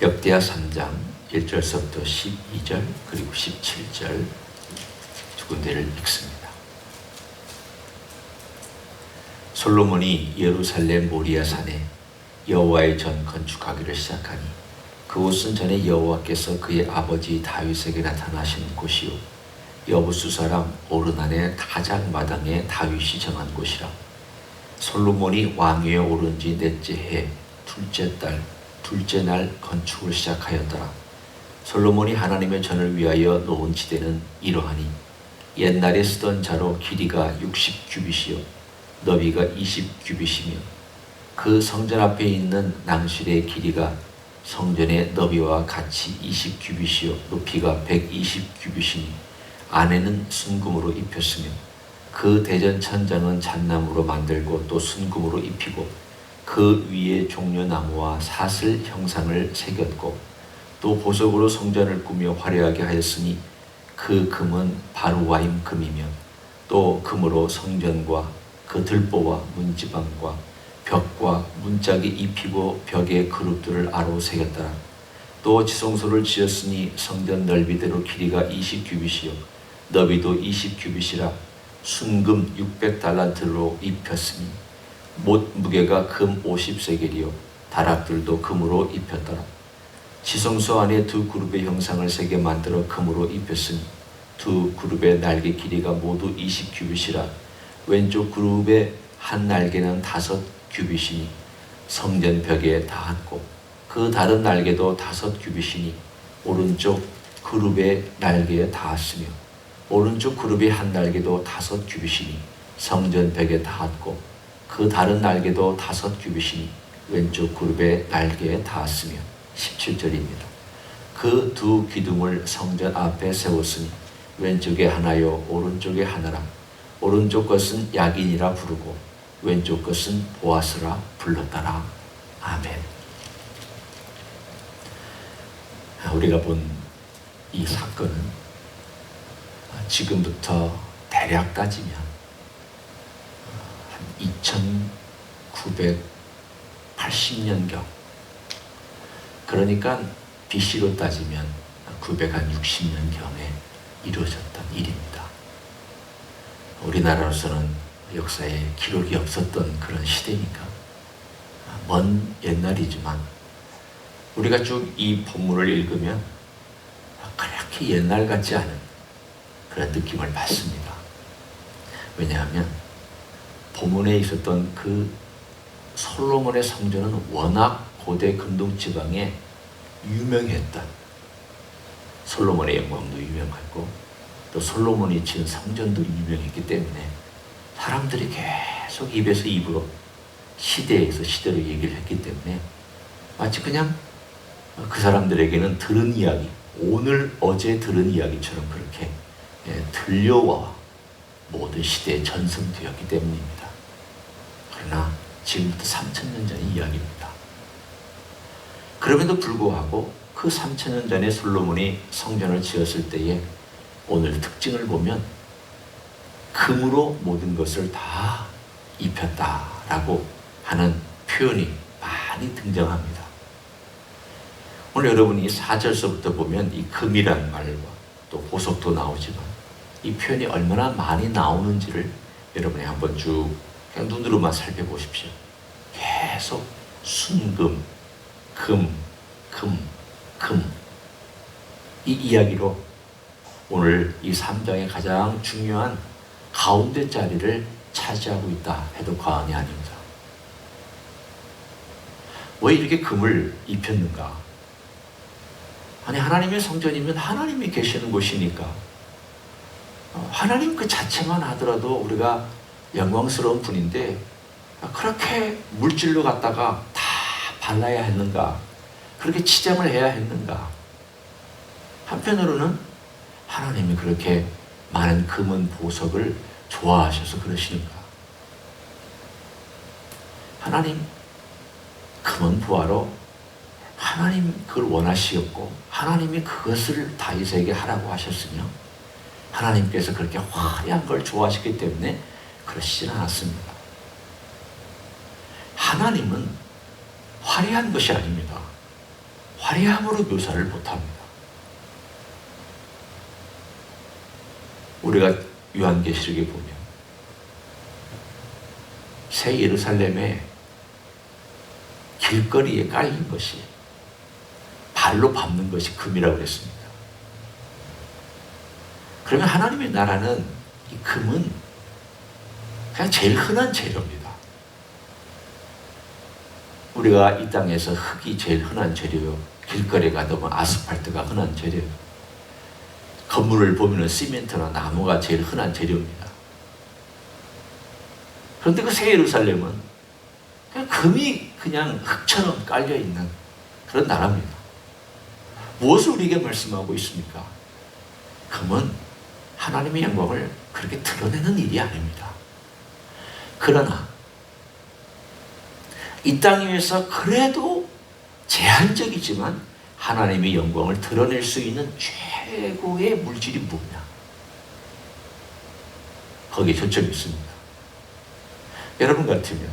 역대하 3장 1절서부터 12절 그리고 17절 두 군데를 읽습니다. 솔로몬이 예루살렘 모리아 산에 여호와의 전 건축하기를 시작하니 그곳은 전에 여호와께서 그의 아버지 다윗에게 나타나신 곳이요 여부수 사람 오르난의 가장 마당에 다윗이 정한 곳이라. 솔로몬이 왕위에 오른 지 넷째 해 둘째 날 건축을 시작하였더라. 솔로몬이 하나님의 전을 위하여 놓은 지대는 이러하니 옛날에 쓰던 자로 길이가 60규빗이요 너비가 20규빗이며 그 성전 앞에 있는 낭실의 길이가 성전의 너비와 같이 20규빗이요 높이가 120규빗이니 안에는 순금으로 입혔으며 그 대전 천장은 잣나무로 만들고 또 순금으로 입히고 그 위에 종려나무와 사슬 형상을 새겼고 또 보석으로 성전을 꾸며 화려하게 하였으니 그 금은 바루와임 금이며 또 금으로 성전과 그 들보와 문지방과 벽과 문짝이 입히고 벽에 그룹들을 아로 새겼더라. 또 지성소를 지었으니 성전 넓이대로 길이가 20규빗이요 너비도 20규빗이라 순금 600달란트로 입혔으니 못 무게가 금 50세겔이요 다락들도 금으로 입혔더라. 지성소 안에 두 그룹의 형상을 새겨 만들어 금으로 입혔으니 두 그룹의 날개 길이가 모두 20규빗이라 왼쪽 그룹의 한 날개는 5규빗이니 성전 벽에 닿았고 그 다른 날개도 5규빗이니 오른쪽 그룹의 날개에 닿았으며 오른쪽 그룹의 한 날개도 5규빗이니 성전 벽에 닿았고 그 다른 날개도 5규빗이니 왼쪽 그룹의 날개에 닿았으며 17절입니다. 그 두 기둥을 성전 앞에 세웠으니 왼쪽에 하나요 오른쪽에 하나라. 오른쪽 것은 야긴이라 부르고 왼쪽 것은 보아스라 불렀더라. 아멘. 우리가 본 이 사건은 지금부터 대략 따지면 2980년경, 그러니까 BC로 따지면 960년경에 이루어졌던 일입니다. 우리나라로서는 역사에 기록이 없었던 그런 시대니까 먼 옛날이지만 우리가 쭉 이 본문을 읽으면 그렇게 옛날 같지 않은 그런 느낌을 받습니다. 왜냐하면 본문에 있었던 그 솔로몬의 성전은 워낙 고대 근동지방에 유명했던, 솔로몬의 영광도 유명했고 또 솔로몬이 지은 성전도 유명했기 때문에 사람들이 계속 입에서 입으로 시대에서 시대로 얘기를 했기 때문에 마치 그냥 그 사람들에게는 들은 이야기, 오늘 어제 들은 이야기처럼 그렇게 들려와 모든 시대에 전승되었기 때문입니다. 그러나 지금부터 3000년 전의 이야기입니다. 그럼에도 불구하고 그 3000년 전에 솔로몬이 성전을 지었을 때에 오늘 특징을 보면 금으로 모든 것을 다 입혔다라고 하는 표현이 많이 등장합니다. 오늘 여러분이 4절서부터 보면 이 금이라는 말과 또 보석도 나오지만 이 표현이 얼마나 많이 나오는지를 여러분이 한번 쭉 그냥 눈으로만 살펴보십시오. 계속 순금, 금. 이 이야기로 오늘 이 3장의 가장 중요한 가운데 자리를 차지하고 있다 해도 과언이 아닙니다. 왜 이렇게 금을 입혔는가? 아니, 하나님의 성전이면 하나님이 계시는 곳이니까 하나님 그 자체만 하더라도 우리가 영광스러운 분인데 그렇게 물질로 갖다가 다 발라야 했는가? 그렇게 치장을 해야 했는가? 한편으로는 하나님이 그렇게 많은 금은 보석을 좋아하셔서 그러시는가? 하나님 금은 보화로 하나님 그걸 원하시었고 하나님이 그것을 다윗에게 하라고 하셨으며 하나님께서 그렇게 화려한 걸 좋아하시기 때문에 그러시진 않았습니다. 하나님은 화려한 것이 아닙니다. 화려함으로 묘사를 못합니다. 우리가 요한계시록에 보면 새 예루살렘에 길거리에 깔린 것이, 발로 밟는 것이 금이라고 했습니다. 그러면 하나님의 나라는 이 금은 그냥 제일 흔한 재료입니다. 우리가 이 땅에서 흙이 제일 흔한 재료요. 길거리에 가보면 아스팔트가 흔한 재료요. 건물을 보면 시멘트나 나무가 제일 흔한 재료입니다. 그런데 그 새 예루살렘은 그냥 금이 그냥 흙처럼 깔려있는 그런 나라입니다. 무엇을 우리에게 말씀하고 있습니까? 금은 하나님의 영광을 그렇게 드러내는 일이 아닙니다. 그러나 이 땅 위에서 그래도 제한적이지만 하나님의 영광을 드러낼 수 있는 최고의 물질이 뭐냐? 거기에 초점이 있습니다. 여러분 같으면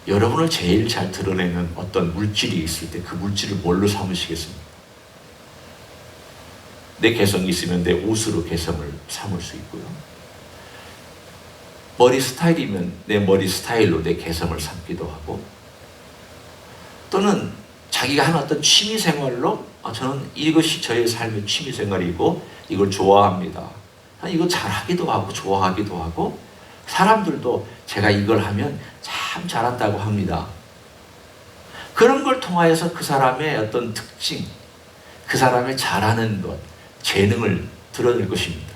여러분을 제일 잘 드러내는 어떤 물질이 있을 때 그 물질을 뭘로 삼으시겠습니까? 내 개성이 있으면 내 옷으로 개성을 삼을 수 있고요. 머리 스타일이면 내 머리 스타일로 내 개성을 삼기도 하고, 또는 자기가 하는 어떤 취미 생활로 저는 이것이 저의 삶의 취미 생활이고 이걸 좋아합니다. 이거 잘하기도 하고 좋아하기도 하고, 사람들도 제가 이걸 하면 참 잘한다고 합니다. 그런 걸 통하여서 그 사람의 어떤 특징, 그 사람의 잘하는 것, 재능을 드러낼 것입니다.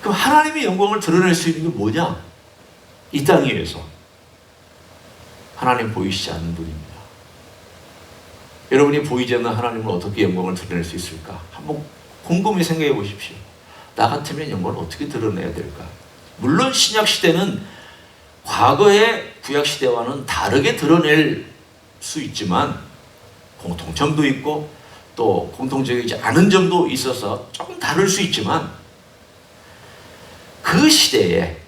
그럼 하나님의 영광을 드러낼 수 있는 게 뭐냐? 이 땅 위에서 하나님 보이시지 않는 분입니다. 여러분이 보이지 않는 하나님을 어떻게 영광을 드러낼 수 있을까? 한번 곰곰이 생각해 보십시오. 나 같으면 영광을 어떻게 드러내야 될까? 물론 신약시대는 과거의 구약시대와는 다르게 드러낼 수 있지만 공통점도 있고 또 공통적이지 않은 점도 있어서 조금 다를 수 있지만, 그 시대에,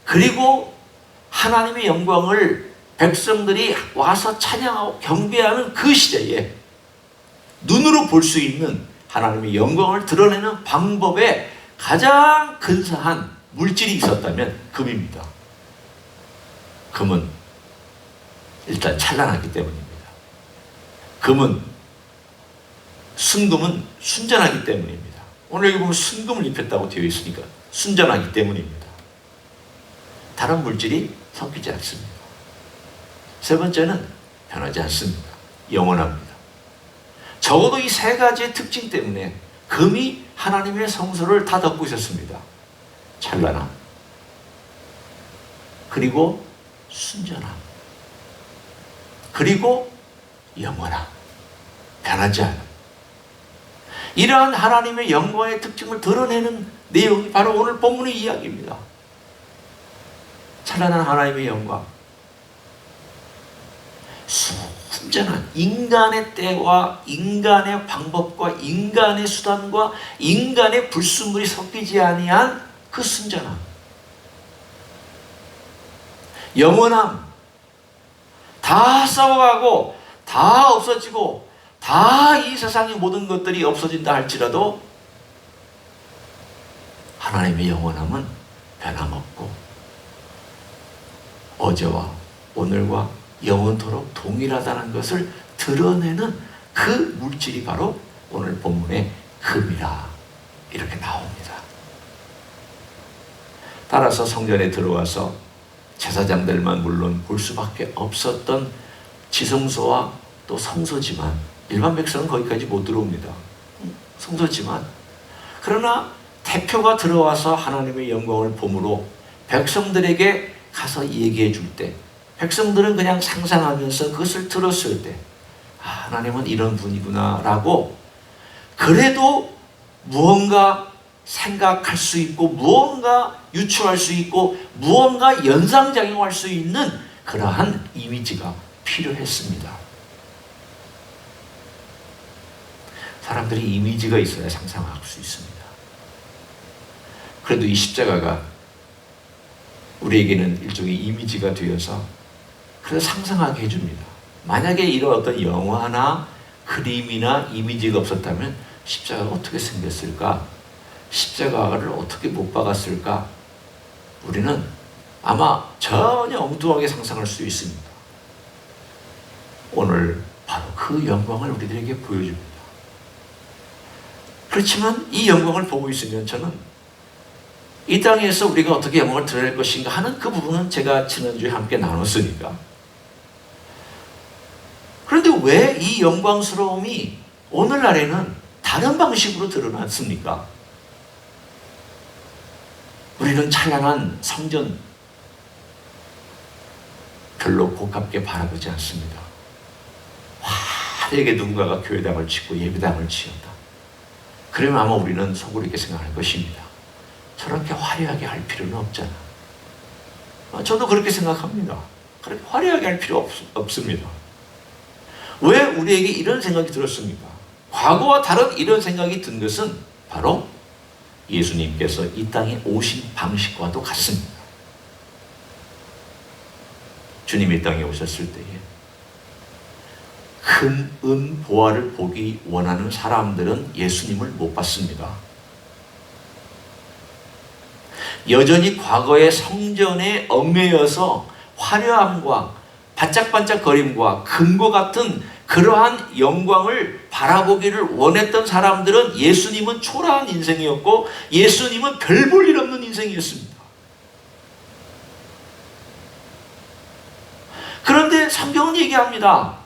그리고 하나님의 영광을 백성들이 와서 찬양하고 경배하는 그 시대에 눈으로 볼 수 있는 하나님의 영광을 드러내는 방법에 가장 근사한 물질이 있었다면 금입니다. 금은 일단 찬란하기 때문입니다. 순금은 순전하기 때문입니다. 오늘 여기 보면 순금을 입혔다고 되어 있으니까 순전하기 때문입니다. 다른 물질이 섞이지 않습니다. 세 번째는 변하지 않습니다. 영원합니다. 적어도 이 세 가지의 특징 때문에 금이 하나님의 성소를 다 덮고 있었습니다. 찬란함, 그리고 순전함, 그리고 영원함, 변하지 않음. 이러한 하나님의 영광의 특징을 드러내는 내용이 바로 오늘 본문의 이야기입니다. 찬란한 하나님의 영광, 순전한 인간의 때와 인간의 방법과 인간의 수단과 인간의 불순물이 섞이지 아니한 그 순전함, 영원함, 다 썩어가고 다 없어지고 다 이 세상의 모든 것들이 없어진다 할지라도 하나님의 영원함은 변함없고 어제와 오늘과 영원토록 동일하다는 것을 드러내는 그 물질이 바로 오늘 본문의 금이라 이렇게 나옵니다. 따라서 성전에 들어와서 제사장들만 물론 볼 수밖에 없었던 지성소와 또 성소지만 일반 백성은 거기까지 못 들어옵니다. 성소지만 그러나 대표가 들어와서 하나님의 영광을 보므로 백성들에게 가서 얘기해 줄 때 백성들은 그냥 상상하면서 그것을 들었을 때 하나님은 이런 분이구나 라고 그래도 무언가 생각할 수 있고 무언가 유추할 수 있고 무언가 연상작용할 수 있는 그러한 이미지가 필요했습니다. 사람들이 이미지가 있어야 상상할 수 있습니다. 그래도 이 십자가가 우리에게는 일종의 이미지가 되어서 그래서 상상하게 해줍니다. 만약에 이런 어떤 영화나 그림이나 이미지가 없었다면 십자가가 어떻게 생겼을까? 십자가를 어떻게 못 박았을까? 우리는 아마 전혀 엉뚱하게 상상할 수 있습니다. 오늘 바로 그 영광을 우리들에게 보여줍니다. 그렇지만 이 영광을 보고 있으면 저는 이 땅에서 우리가 어떻게 영광을 드러낼 것인가 하는 그 부분은 제가 지난주에 함께 나눴으니까. 그런데 왜 이 영광스러움이 오늘날에는 다른 방식으로 드러났습니까? 우리는 찬란한 성전 별로 고깝게 바라보지 않습니다. 화려하게 누군가가 교회당을 짓고 예배당을 지었다. 그러면 아마 우리는 속으로 이렇게 생각할 것입니다. 저렇게 화려하게 할 필요는 없잖아. 저도 그렇게 생각합니다. 그렇게 화려하게 할 필요 없습니다. 왜 우리에게 이런 생각이 들었습니까? 과거와 다른 이런 생각이 든 것은 바로 예수님께서 이 땅에 오신 방식과도 같습니다. 주님이 이 땅에 오셨을 때에 큰 은 보화를 보기 원하는 사람들은 예수님을 못 봤습니다. 여전히 과거의 성전에 얽매여서 화려함과 반짝반짝거림과 금과 같은 그러한 영광을 바라보기를 원했던 사람들은 예수님은 초라한 인생이었고 예수님은 별 볼 일 없는 인생이었습니다. 그런데 성경은 얘기합니다.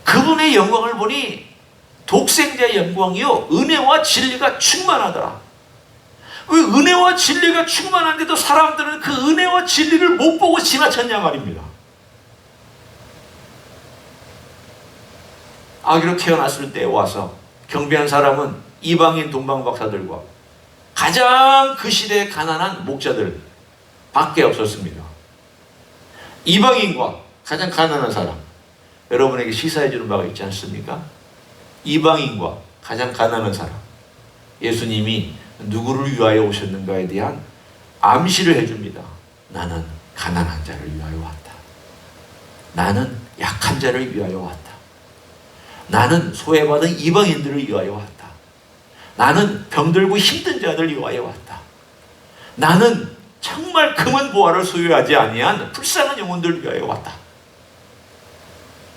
그분의 영광을 보니 독생자의 영광이요 은혜와 진리가 충만하더라. 왜 은혜와 진리가 충만한데도 사람들은 그 은혜와 진리를 못 보고 지나쳤냐 말입니다. 아기로 태어났을 때 와서 경배한 사람은 이방인 동방박사들과 가장 그 시대에 가난한 목자들 밖에 없었습니다. 이방인과 가장 가난한 사람, 여러분에게 시사해 주는 바가 있지 않습니까? 이방인과 가장 가난한 사람, 예수님이 누구를 위하여 오셨는가에 대한 암시를 해줍니다. 나는 가난한 자를 위하여 왔다. 나는 약한 자를 위하여 왔다. 나는 소외받은 이방인들을 위하여 왔다. 나는 병들고 힘든 자들을 위하여 왔다. 나는 정말 금은 보화를 소유하지 아니한 불쌍한 영혼들을 위하여 왔다.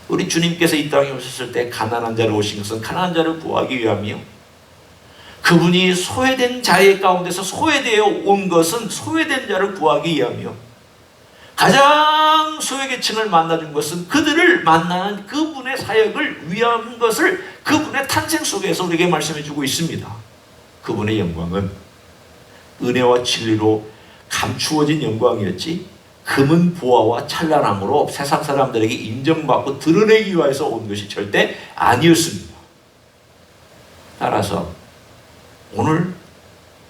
우리 주님께서 이 땅에 오셨을 때 가난한 자로 오신 것은 가난한 자를 구하기 위함이요. 그분이 소외된 자의 가운데서 소외되어 온 것은 소외된 자를 구하기 위함이요. 가장 소외계층을 만나준 것은 그들을 만나는 그분의 사역을 위한 것을 그분의 탄생 속에서 우리에게 말씀해 주고 있습니다. 그분의 영광은 은혜와 진리로 감추어진 영광이었지 금은 보화와 찬란함으로 세상 사람들에게 인정받고 드러내기 위해서 온 것이 절대 아니었습니다. 따라서 오늘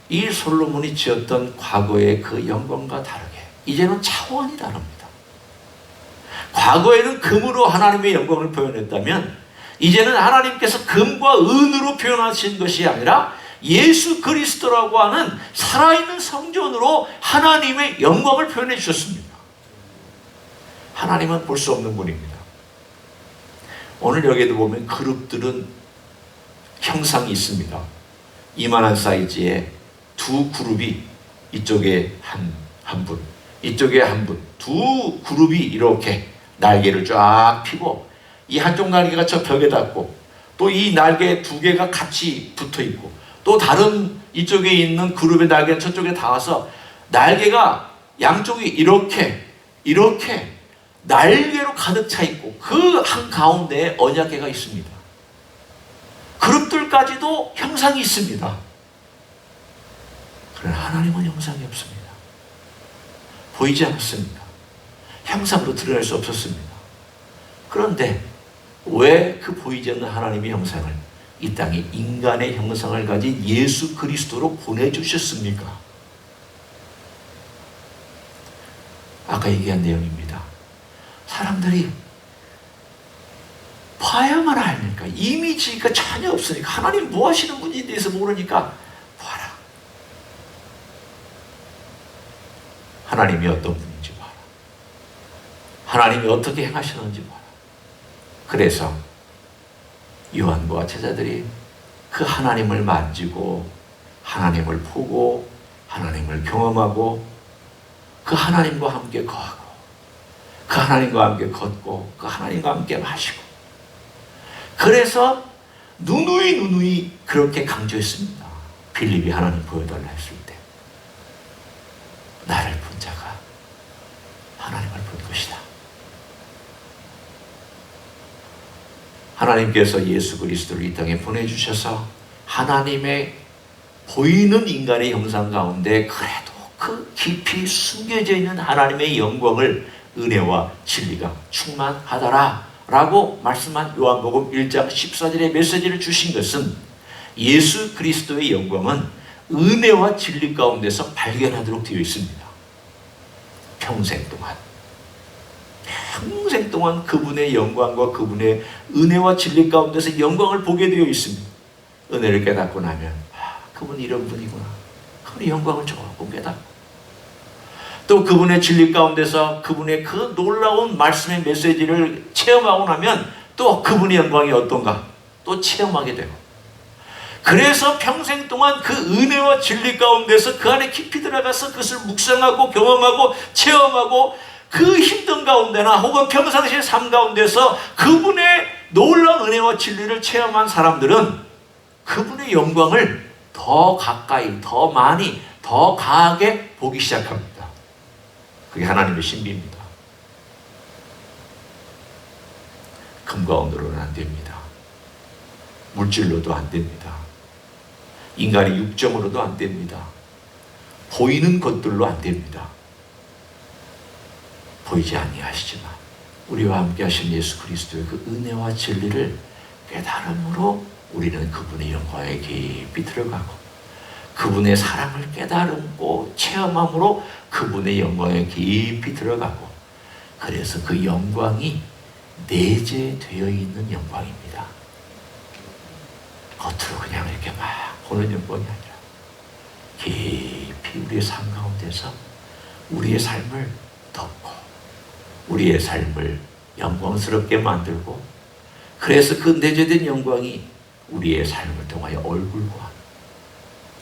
이 솔로몬이 지었던 과거의 그 영광과 다르게 이제는 차원이 다릅니다. 과거에는 금으로 하나님의 영광을 표현했다면 이제는 하나님께서 금과 은으로 표현하신 것이 아니라 예수 그리스도라고 하는 살아있는 성전으로 하나님의 영광을 표현해 주셨습니다. 하나님은 볼 수 없는 분입니다. 오늘 여기에도 보면 그룹들은 형상이 있습니다. 이만한 사이즈의 두 그룹이 이쪽에 한 분, 이쪽에 한 분, 두 그룹이 이렇게 날개를 쫙 펴고 이 한쪽 날개가 저 벽에 닿고 또 이 날개 두 개가 같이 붙어 있고 또 다른 이쪽에 있는 그룹의 날개는 저쪽에 닿아서 날개가 양쪽이 이렇게 날개로 가득 차 있고 그 한가운데에 언약궤가 있습니다. 그룹들까지도 형상이 있습니다. 그러나 하나님은 형상이 없습니다. 보이지 않았습니다. 형상으로 드러낼 수 없었습니다. 그런데 왜 그 보이지 않는 하나님의 형상을 이 땅에 인간의 형상을 가진 예수 그리스도로 보내주셨습니까? 아까 얘기한 내용입니다. 사람들이 봐야만 알니까 이미지가 전혀 없으니까 하나님 뭐 하시는 분인지에 대해서 모르니까 봐라. 하나님이 어떤 분인지 봐라. 하나님이 어떻게 행하시는지 봐라. 그래서 요한과 제자들이 그 하나님을 만지고 하나님을 보고 하나님을 경험하고 그 하나님과 함께 거하고 그 하나님과 함께 걷고 그 하나님과 함께 마시고, 그래서 누누이 그렇게 강조했습니다. 빌립이 하나님 보여달라 했을 때 나를 본 자가 하나님을 본 것이다. 하나님께서 예수 그리스도를 이 땅에 보내주셔서 하나님의 보이는 인간의 형상 가운데 그래도 그 깊이 숨겨져 있는 하나님의 영광을 은혜와 진리가 충만하더라 라고 말씀한 요한복음 1장 14절의 메시지를 주신 것은, 예수 그리스도의 영광은 은혜와 진리 가운데서 발견하도록 되어 있습니다. 평생 동안 그분의 영광과 그분의 은혜와 진리 가운데서 영광을 보게 되어 있습니다. 은혜를 깨닫고 나면 그분이 이런 분이구나, 그분의 영광을 조금 깨닫고, 또 그분의 진리 가운데서 그분의 그 놀라운 말씀의 메시지를 체험하고 나면 또 그분의 영광이 어떤가 또 체험하게 되고, 그래서 평생 동안 그 은혜와 진리 가운데서 그 안에 깊이 들어가서 그것을 묵상하고 경험하고 체험하고, 그 힘든 가운데나 혹은 평상시의 삶 가운데서 그분의 놀라운 은혜와 진리를 체험한 사람들은 그분의 영광을 더 가까이, 더 많이, 더 강하게 보기 시작합니다. 그게 하나님의 신비입니다. 금과 은으로는 안 됩니다. 물질로도 안 됩니다. 인간의 육정으로도 안 됩니다. 보이는 것들로 안 됩니다. 보이지 아니하시지만 우리와 함께 하신 예수 그리스도의 그 은혜와 진리를 깨달음으로 우리는 그분의 영광에 깊이 들어가고, 그분의 사랑을 깨달음고 체험함으로 그분의 영광에 깊이 들어가고, 그래서 그 영광이 내재되어 있는 영광입니다. 겉으로 그냥 이렇게 막 보는 영광이 아니라 깊이 우리의 삶 가운데서 우리의 삶을 덮고 우리의 삶을 영광스럽게 만들고, 그래서 그 내재된 영광이 우리의 삶을 통하여 얼굴과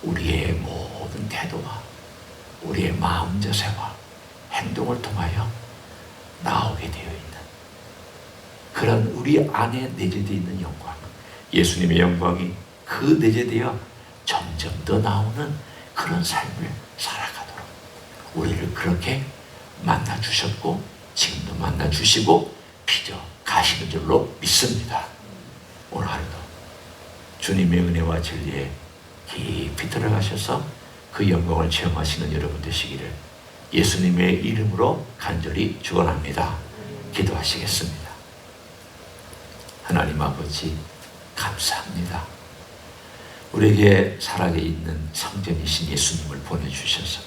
우리의 모든 태도와 우리의 마음 자세와 행동을 통하여 나오게 되어 있는 그런 우리 안에 내재되어 있는 영광, 예수님의 영광이 그 내재되어 점점 더 나오는 그런 삶을 살아가도록 우리를 그렇게 만나주셨고 지금도 만나주시고 빚어 가시는 줄로 믿습니다. 오늘 하루도 주님의 은혜와 진리에 깊이 들어가셔서 그 영광을 체험하시는 여러분 되시기를 예수님의 이름으로 간절히 축원합니다. 기도하시겠습니다. 하나님 아버지, 감사합니다. 우리에게 살아있는 성전이신 예수님을 보내주셔서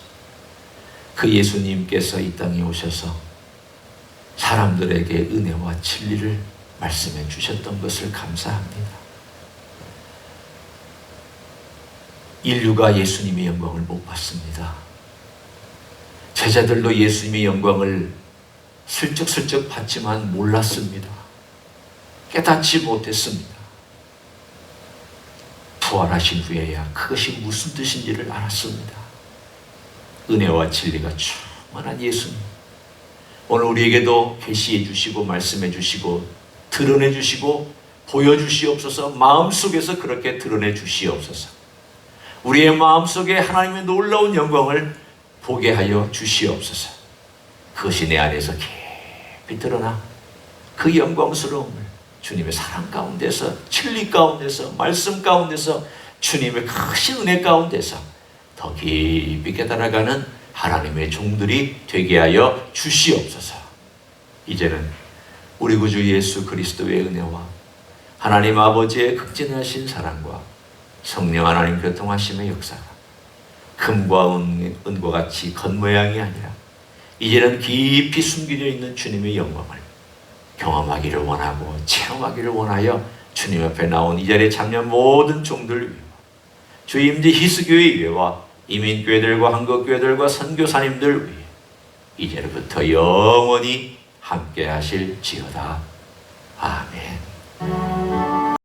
그 예수님께서 이 땅에 오셔서 사람들에게 은혜와 진리를 말씀해 주셨던 것을 감사합니다. 인류가 예수님의 영광을 못 봤습니다. 제자들도 예수님의 영광을 슬쩍슬쩍 봤지만 몰랐습니다. 깨닫지 못했습니다. 부활하신 후에야 그것이 무슨 뜻인지를 알았습니다. 은혜와 진리가 충만한 예수님, 오늘 우리에게도 계시해 주시고 말씀해 주시고 드러내 주시고 보여주시옵소서. 마음속에서 그렇게 드러내 주시옵소서. 우리의 마음속에 하나님의 놀라운 영광을 보게 하여 주시옵소서. 그것이 내 안에서 깊이 드러나 그 영광스러움을 주님의 사랑 가운데서, 진리 가운데서, 말씀 가운데서, 주님의 크신 은혜 가운데서 더 깊이 깨달아가는 하나님의 종들이 되게 하여 주시옵소서. 이제는 우리 구주 예수 그리스도의 은혜와 하나님 아버지의 극진하신 사랑과 성령 하나님 교통하심의 역사가 금과 은과 같이 겉모양이 아니라 이제는 깊이 숨겨져 있는 주님의 영광을 경험하기를 원하고 체험하기를 원하여 주님 앞에 나온 이 자리에 참여한 모든 종들 위해, 주의 임재 희스교회 위에와 이민교회들과 한국교회들과 선교사님들 위해 이제부터 영원히 함께 하실지어다. 아멘.